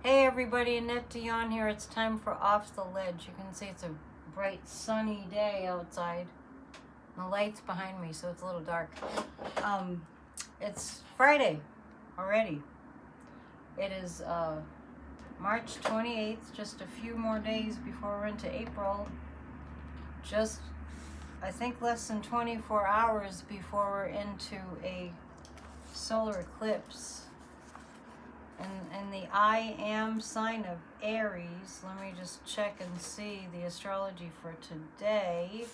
Hey everybody, Annette Dion here. It's time for Off the Ledge. You can see it's a bright sunny day outside. The light's behind me, so it's a little dark. It's Friday already. It is March 28th, just a few more days before we're into April. Just, I think, less than 24 hours before we're into a solar eclipse. And the I am sign of Aries, let me just check and see the astrology for today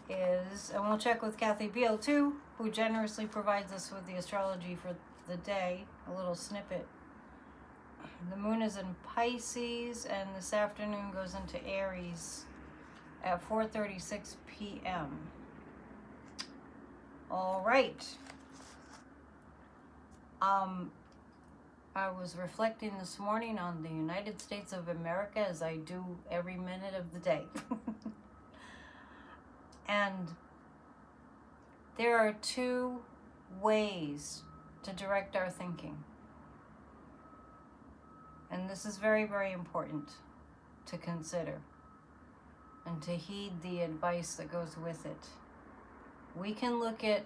is, and we'll check with Kathy Beal too, who generously provides us with the astrology for the day, a little snippet. The moon is in Pisces, and this afternoon goes into Aries at 4:36 p.m. All right. I was reflecting this morning on the United States of America, as I do every minute of the day. And there are two ways to direct our thinking. And this is very, very important to consider and to heed the advice that goes with it. We can look at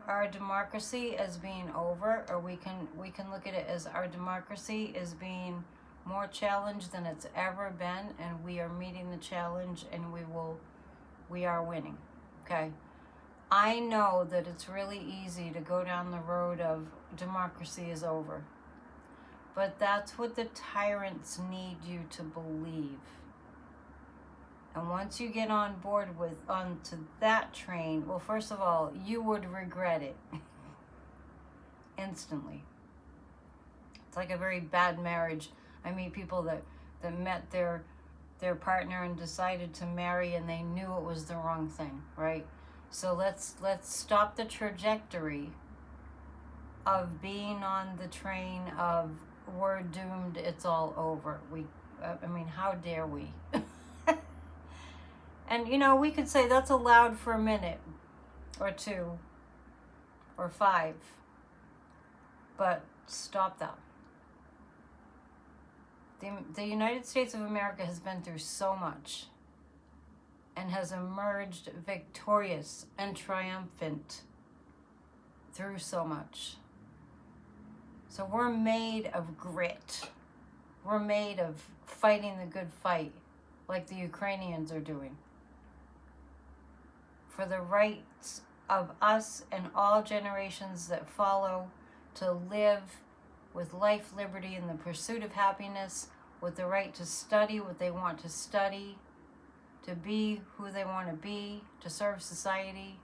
our democracy as being over, or we can look at it as our democracy is being more challenged than it's ever been, and we are meeting the challenge, and we are winning. Okay, I know that it's really easy to go down the road of democracy is over, but that's what the tyrants need you to believe. And once you get on board onto that train, well, first of all, you would regret it instantly. It's like a very bad marriage. I meet people that met their partner and decided to marry, and they knew it was the wrong thing, right? So let's stop the trajectory of being on the train of we're doomed, it's all over. I mean, how dare we? And, we could say that's allowed for a minute or two or 5, but stop that. The United States of America has been through so much and has emerged victorious and triumphant through so much. So we're made of grit. We're made of fighting the good fight, like the Ukrainians are doing, for the rights of us and all generations that follow to live with life, liberty, and the pursuit of happiness, with the right to study what they want to study, to be who they want to be, to serve society.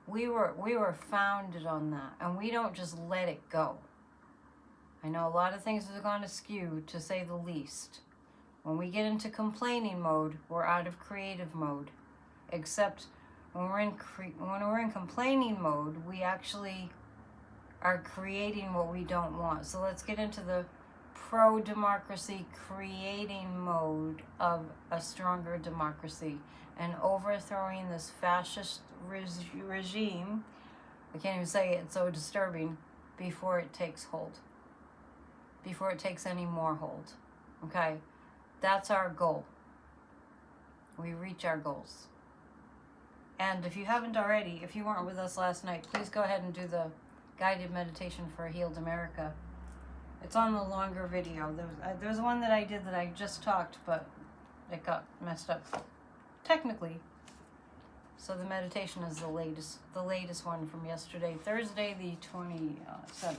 We were founded on that, and we don't just let it go. I know a lot of things have gone askew, to say the least. When we get into complaining mode, we're out of creative mode. Except when we're in complaining mode, we actually are creating what we don't want. So let's get into the pro-democracy creating mode of a stronger democracy and overthrowing this fascist regime. I can't even say it, it's so disturbing, before it takes hold. Before it takes any more hold. Okay? That's our goal. We reach our goals. And if you haven't already, if you weren't with us last night, please go ahead and do the guided meditation for a healed America. It's on the longer video. There's one that I did that I just talked, but it got messed up technically. So the meditation is the latest one from yesterday, Thursday the 27th.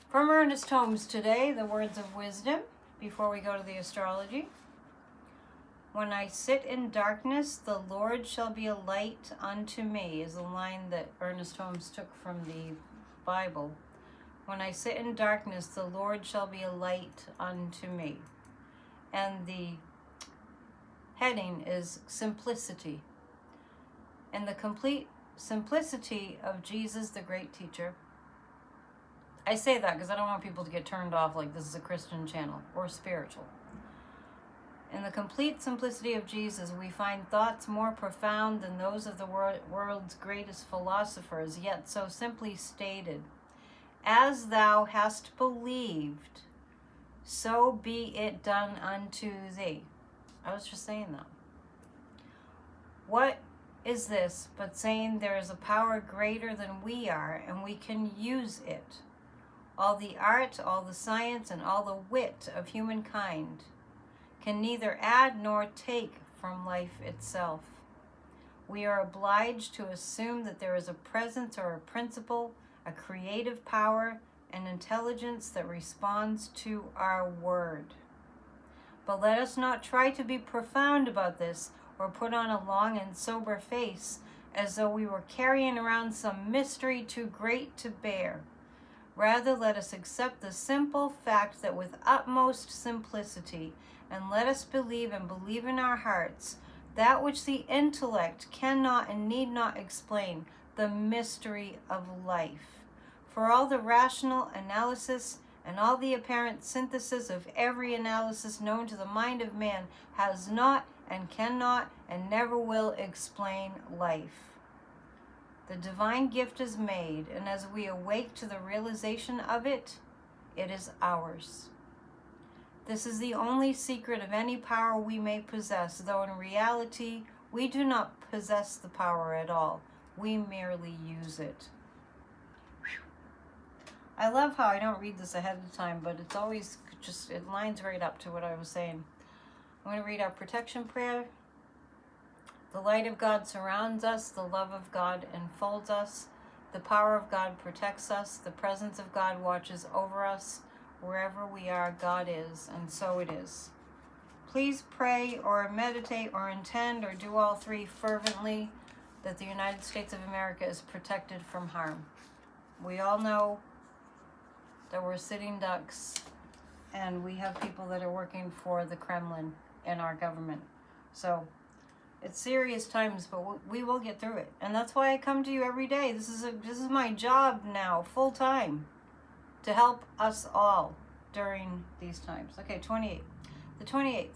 From Ernest Holmes today, the words of wisdom, before we go to the astrology. When I sit in darkness, the Lord shall be a light unto me, is a line that Ernest Holmes took from the Bible. When I sit in darkness, the Lord shall be a light unto me. And the heading is simplicity. And the complete simplicity of Jesus, the great teacher. I say that because I don't want people to get turned off like this is a Christian channel or spiritual. In the complete simplicity of Jesus, we find thoughts more profound than those of the world's greatest philosophers, yet so simply stated. As thou hast believed, so be it done unto thee. I was just saying that. What is this but saying there is a power greater than we are, and we can use it? All the art, all the science, and all the wit of humankind can neither add nor take from life itself. We are obliged to assume that there is a presence or a principle, a creative power, an intelligence that responds to our word. But let us not try to be profound about this or put on a long and sober face as though we were carrying around some mystery too great to bear. Rather, let us accept the simple fact that with utmost simplicity, and let us believe and believe in our hearts that which the intellect cannot and need not explain, the mystery of life. For all the rational analysis and all the apparent synthesis of every analysis known to the mind of man has not and cannot and never will explain life. The divine gift is made, and as we awake to the realization of it, it is ours. This is the only secret of any power we may possess, though in reality we do not possess the power at all. We merely use it. I love how I don't read this ahead of time, but it's always just, it lines right up to what I was saying. I'm going to read our protection prayer. The light of God surrounds us. The love of God enfolds us. The power of God protects us. The presence of God watches over us. Wherever we are, God is, and so it is. Please pray or meditate or intend or do all three fervently that the United States of America is protected from harm. We all know that we're sitting ducks and we have people that are working for the Kremlin and our government. So it's serious times, but we will get through it. And that's why I come to you every day. This is my job now, full time, to help us all during these times. Okay, 28. The 28th.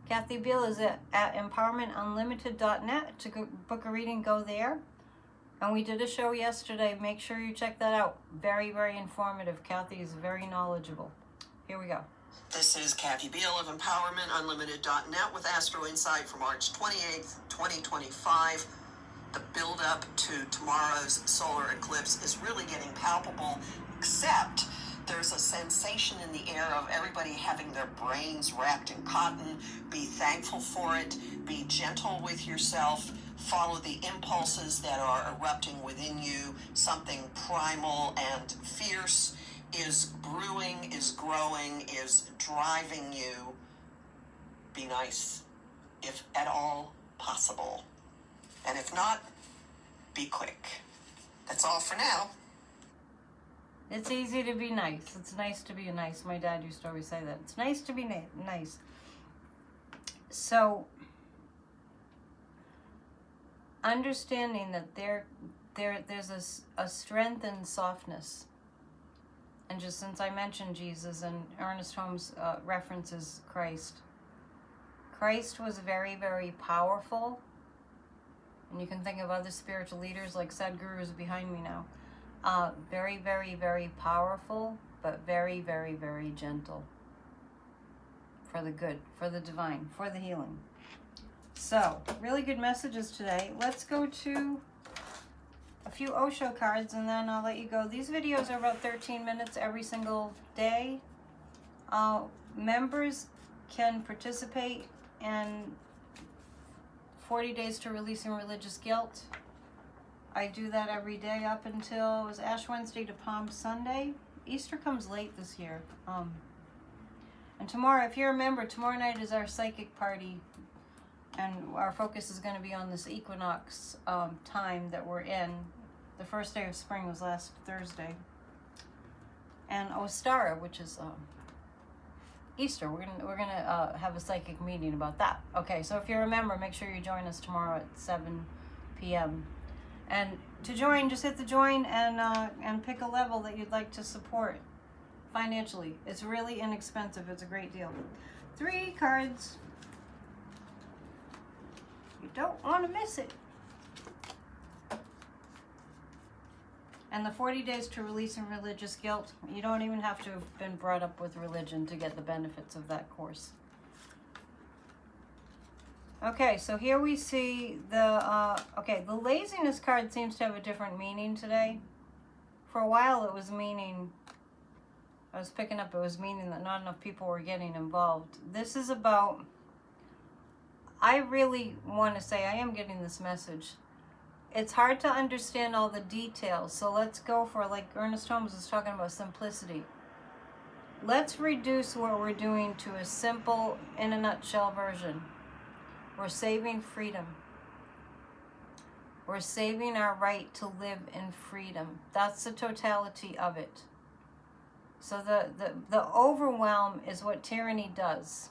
Kathy Beal is at empowermentunlimited.net. To book a reading, go there. And we did a show yesterday. Make sure you check that out. Very, very informative. Kathy is very knowledgeable. Here we go. This is Kathy Beal of empowermentunlimited.net with Astro Insight for March 28th, 2025. The build-up to tomorrow's solar eclipse is really getting palpable, except there's a sensation in the air of everybody having their brains wrapped in cotton. Be thankful for it. Be gentle with yourself. Follow the impulses that are erupting within you. Something primal and fierce is brewing, is growing, is driving you. Be nice, if at all possible. And if not, be quick. That's all for now. It's easy to be nice. It's nice to be nice. My dad used to always say that. It's nice to be nice. So, understanding that there's a strength and softness. And just since I mentioned Jesus and Ernest Holmes references Christ, Christ was very, very powerful. And you can think of other spiritual leaders like Sadhguru is behind me now. Very, very, very powerful, but very, very, very gentle. For the good, for the divine, for the healing. So, really good messages today. Let's go to a few Osho cards and then I'll let you go. These videos are about 13 minutes every single day. Members can participate in 40 Days to Releasing Religious Guilt. I do that every day up until, it was Ash Wednesday to Palm Sunday. Easter comes late this year. And tomorrow, if you're a member, tomorrow night is our psychic party. And our focus is going to be on this equinox time that we're in. The first day of spring was last Thursday. And Ostara, which is Easter. We're gonna have a psychic meeting about that. Okay, so if you're a member, make sure you join us tomorrow at 7 p.m. And to join, just hit the join and pick a level that you'd like to support financially. It's really inexpensive. It's a great deal. 3 cards You don't want to miss it. And the 40 days to releasing religious guilt, you don't even have to have been brought up with religion to get the benefits of that course. Okay, so here we see the laziness card seems to have a different meaning today. For a while it was meaning, I was picking up, it was meaning that not enough people were getting involved. This is about, I really want to say, I am getting this message. It's hard to understand all the details, so let's go for, like Ernest Holmes was talking about, simplicity. Let's reduce what we're doing to a simple, in a nutshell version. We're saving freedom. We're saving our right to live in freedom. That's the totality of it. So the overwhelm is what tyranny does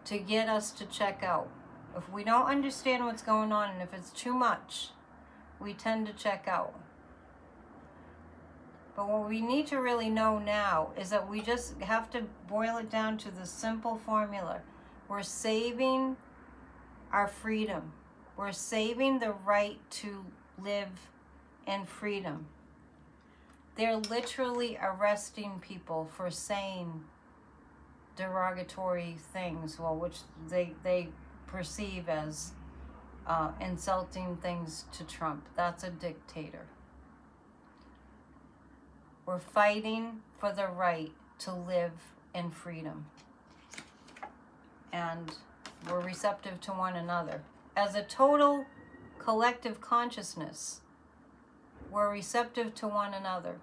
to get us to check out. If we don't understand what's going on, and if it's too much, we tend to check out. But what we need to really know now is that we just have to boil it down to the simple formula. We're saving our freedom. We're saving the right to live in freedom. They're literally arresting people for saying derogatory things, well, which they perceive as insulting things to Trump. That's a dictator. We're fighting for the right to live in freedom. And we're receptive to one another. As a total collective consciousness, we're receptive to one another.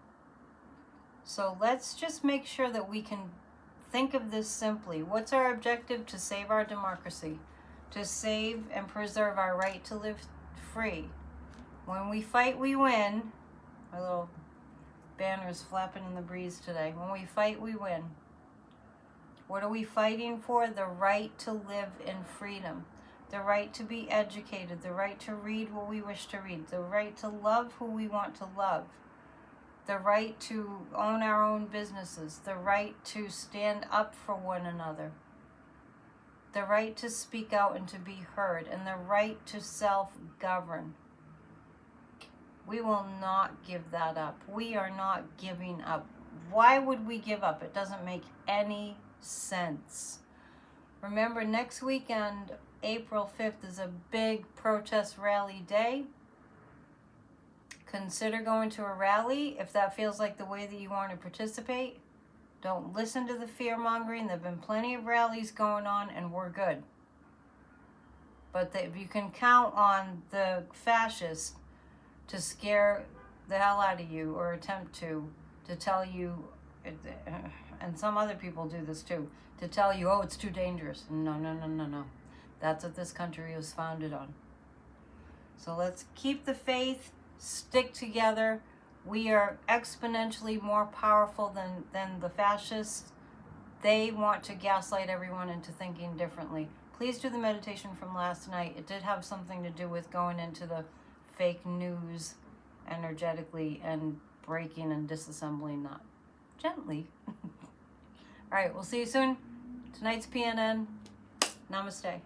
So let's just make sure that we can think of this simply. What's our objective? To save our democracy, to save and preserve our right to live free. When we fight, we win. My little banner's flapping in the breeze today. When we fight, we win. What are we fighting for? The right to live in freedom. The right to be educated. The right to read what we wish to read. The right to love who we want to love. The right to own our own businesses. The right to stand up for one another. The right to speak out and to be heard. And the right to self-govern. We will not give that up. We are not giving up. Why would we give up? It doesn't make any sense. Remember, next weekend, April 5th, is a big protest rally day. Consider going to a rally if that feels like the way that you want to participate. Don't listen to the fear-mongering. There have been plenty of rallies going on, and we're good. But if you can count on the fascists to scare the hell out of you, or attempt to tell you, and some other people do this too, to tell you, oh, it's too dangerous. No. That's what this country was founded on. So let's keep the faith, stick together. We are exponentially more powerful than the fascists. They want to gaslight everyone into thinking differently. Please do the meditation from last night. It did have something to do with going into the fake news energetically and breaking and disassembling that gently. All right, we'll see you soon. Tonight's PNN. Namaste.